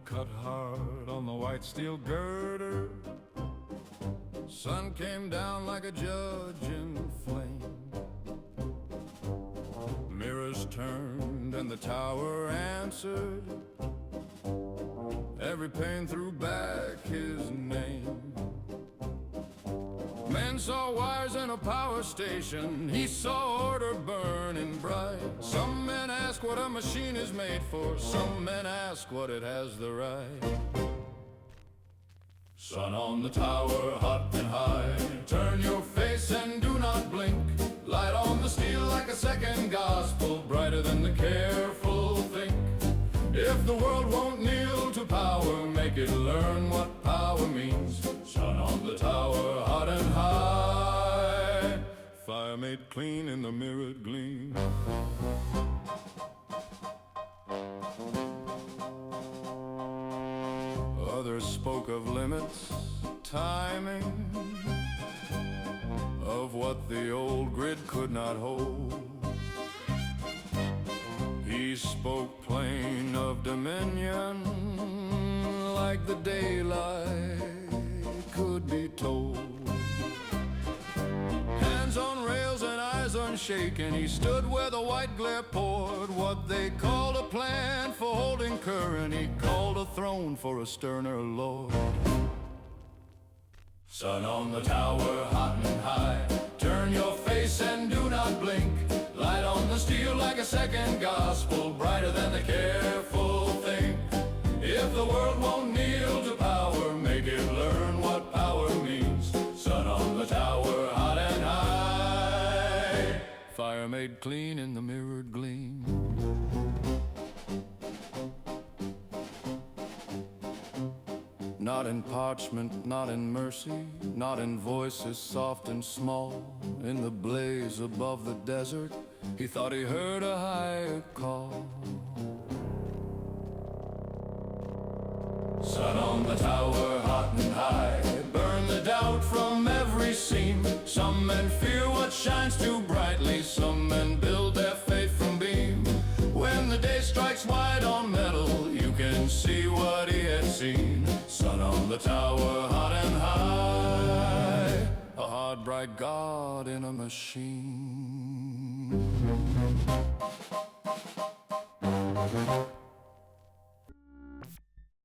cut hard on the white steel girder. Sun came down like a judge in flame. Mirrors turned and the tower answered. Every pane threw back his name. Men saw wires in a power station. He saw order burning bright. Some men ask what a machine is made for. Some men ask what it has the right. Sun on the tower, hot and high. Turn your face and do not blink. Light on the steel like a second gospel, brighter than the careful think. If the world won't kneel to power, make it learn what power means. Sun on the tower, hot and high. Fire made clean in the mirrored gleam. Others spoke of limits, timing, of what the old grid could not hold. He spoke plain of dominion, like the daylight could be told. Hands on rails and eyes unshaken, he stood where the white glare poured. What they called a plan for holding current, he called a throne for a sterner lord. Sun on the tower, hot and high. Turn your face and do not blink. Light on the steel like a second gospel, brighter than the careful think. If the world won't kneel to power, make it learn what power means. Sun on the tower, hot and high. Fire made clean in the mirrored gleam. Not in parchment, not in mercy, not in voices soft and small. In the blaze above the desert, he thought he heard a higher call. Sun on the tower, hot and high. Burn the doubt from every seam. Some men fear what shines too brightly. Some men build their faith from beam. When the day strikes white on metal, you can see what he had seen. Sun on the tower, hot and high. A hard, bright God in a machine.